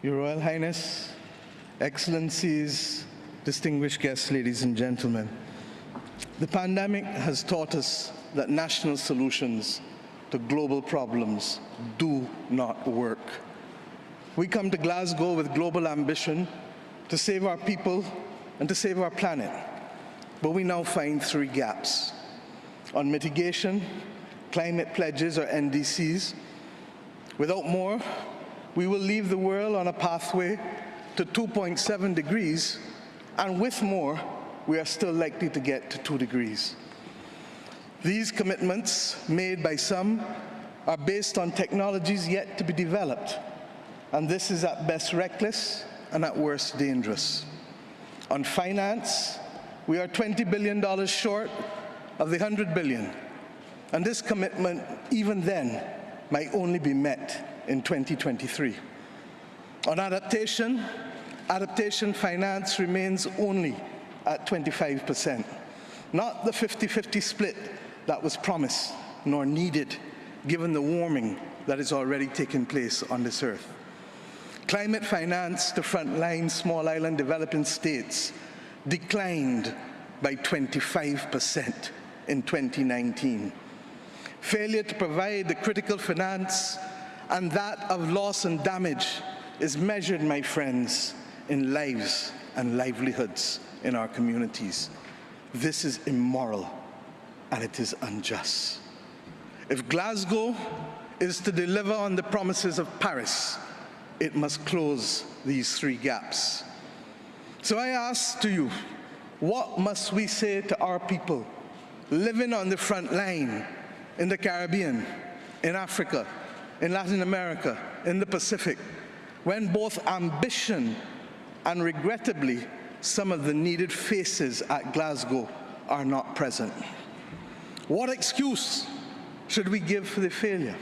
Your Royal Highness, Excellencies, distinguished guests, ladies and gentlemen, the pandemic has taught us that national solutions to global problems do not work. We come to Glasgow with global ambition to save our people and to save our planet, but we now find three gaps. On mitigation, climate pledges or NDCs. Without more, we will leave the world on a pathway to 2.7 degrees, and with more, we are still likely to get to 2 degrees. These commitments, made by some, are based on technologies yet to be developed, and this is at best reckless and at worst dangerous. On finance, we are $20 billion short of the $100 billion, and this commitment, even then, might only be met in 2023. On adaptation, adaptation finance remains only at 25%, not the 50-50 split that was promised nor needed given the warming that is already taking place on this earth. Climate finance to frontline small island developing states declined by 25% in 2019. Failure to provide the critical finance and that of loss and damage is measured, my friends, in lives and livelihoods in our communities. This is immoral and it is unjust. If Glasgow is to deliver on the promises of Paris, it must close these three gaps. So I ask to you, what must we say to our people living on the front line in the Caribbean, in Africa, in Latin America, in the Pacific, when both ambition and regrettably some of the needed faces at Glasgow are not present? What excuse should we give for the failure?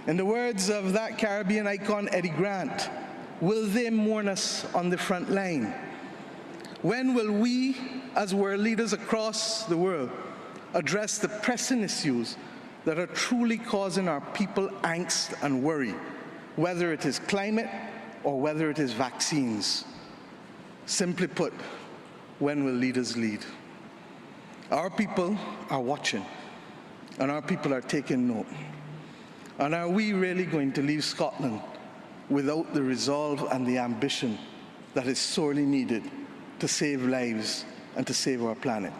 In the words of that Caribbean icon, Eddie Grant, will they mourn us on the front line? When will we, as world leaders across the world, address the pressing issues that are truly causing our people angst and worry, whether it is climate or whether it is vaccines? Simply put, when will leaders lead? Our people are watching, and our people are taking note. And are we really going to leave Scotland without the resolve and the ambition that is sorely needed to save lives and to save our planet?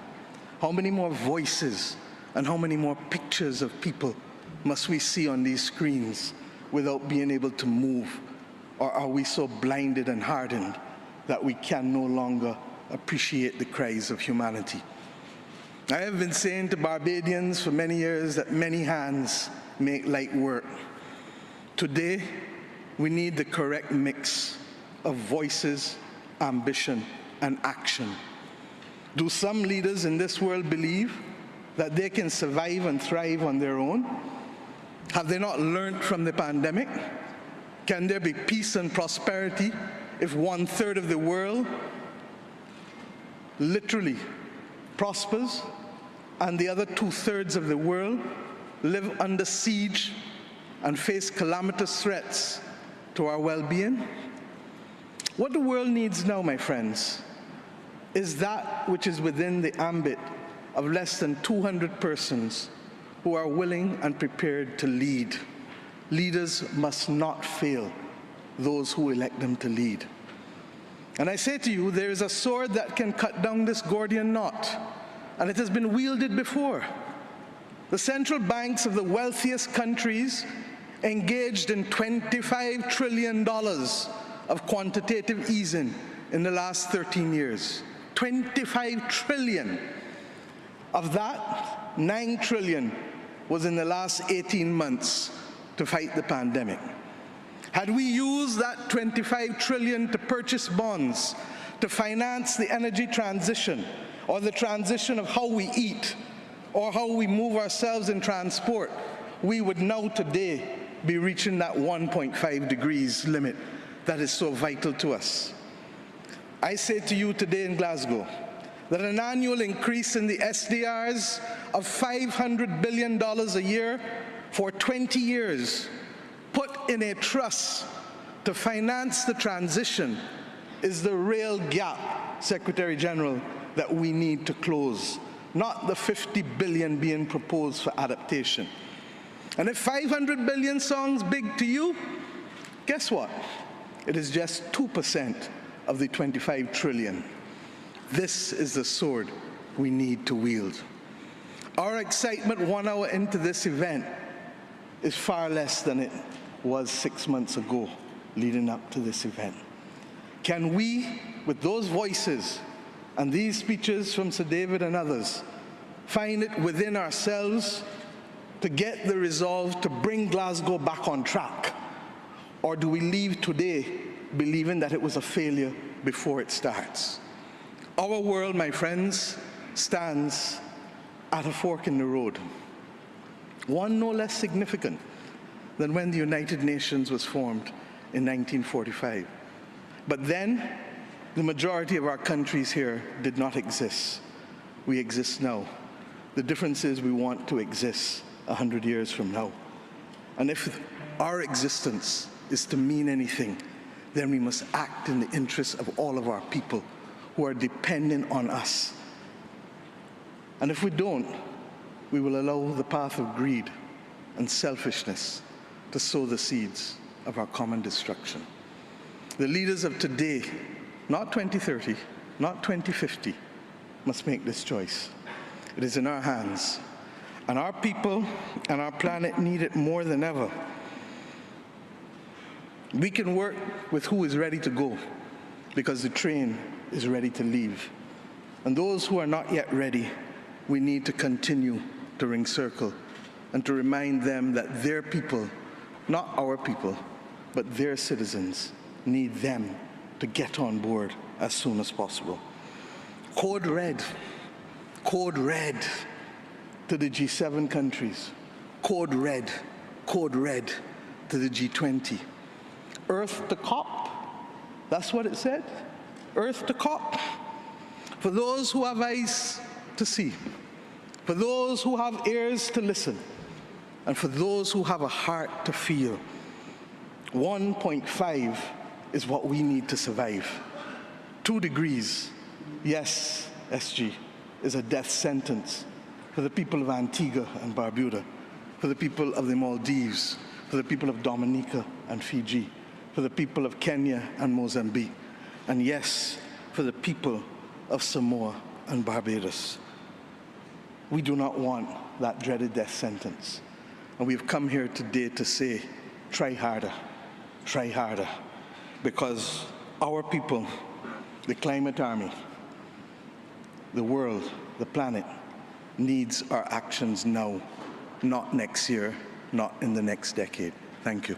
How many more voices and how many more pictures of people must we see on these screens without being able to move? Or are we so blinded and hardened that we can no longer appreciate the cries of humanity? I have been saying to Barbadians for many years that many hands make light work. Today, we need the correct mix of voices, ambition, and action. Do some leaders in this world believe that they can survive and thrive on their own? Have they not learned from the pandemic? Can there be peace and prosperity if 1/3 of the world literally prospers and the other 2/3 of the world live under siege and face calamitous threats to our well-being? What the world needs now, my friends, is that which is within the ambit of less than 200 persons who are willing and prepared to lead. Leaders must not fail those who elect them to lead. And I say to you, there is a sword that can cut down this Gordian knot, and it has been wielded before. The central banks of the wealthiest countries engaged in $25 trillion of quantitative easing in the last 13 years. 25 trillion. Of that, 9 trillion was in the last 18 months to fight the pandemic. Had we used that 25 trillion to purchase bonds, to finance the energy transition, or the transition of how we eat, or how we move ourselves in transport, we would now today be reaching that 1.5 degrees limit that is so vital to us. I say to you today in Glasgow that an annual increase in the SDRs of $500 billion a year for 20 years, put in a trust to finance the transition is the real gap, Secretary General, that we need to close, not the 50 billion being proposed for adaptation. And if 500 billion sounds big to you, guess what? It is just 2% of the 25 trillion. This is the sword we need to wield. Our excitement 1 hour into this event is far less than it was 6 months ago leading up to this event. Can we, with those voices and these speeches from Sir David and others, find it within ourselves to get the resolve to bring Glasgow back on track? Or do we leave today believing that it was a failure before it starts? Our world, my friends, stands at a fork in the road, one no less significant than when the United Nations was formed in 1945. But then, the majority of our countries here did not exist. We exist now. The difference is we want to exist 100 years from now. And if our existence is to mean anything, then we must act in the interests of all of our people who are dependent on us. And if we don't, we will allow the path of greed and selfishness to sow the seeds of our common destruction. The leaders of today, not 2030, not 2050, must make this choice. It is in our hands, and our people and our planet need it more than ever. We can work with who is ready to go, because the train is ready to leave. And those who are not yet ready, we need to continue to ring circle and to remind them that their people, not our people, but their citizens, need them to get on board as soon as possible. Code red to the G7 countries. Code red to the G20. Earth to COP, that's what it said. Earth to COP. For those who have eyes to see, for those who have ears to listen, and for those who have a heart to feel, 1.5 is what we need to survive. 2 degrees, yes, SG, is a death sentence for the people of Antigua and Barbuda, for the people of the Maldives, for the people of Dominica and Fiji, for the people of Kenya and Mozambique, and yes, for the people of Samoa and Barbados. We do not want that dreaded death sentence. And we've come here today to say, try harder, because our people, the climate army, the world, the planet, needs our actions now, not next year, not in the next decade. Thank you.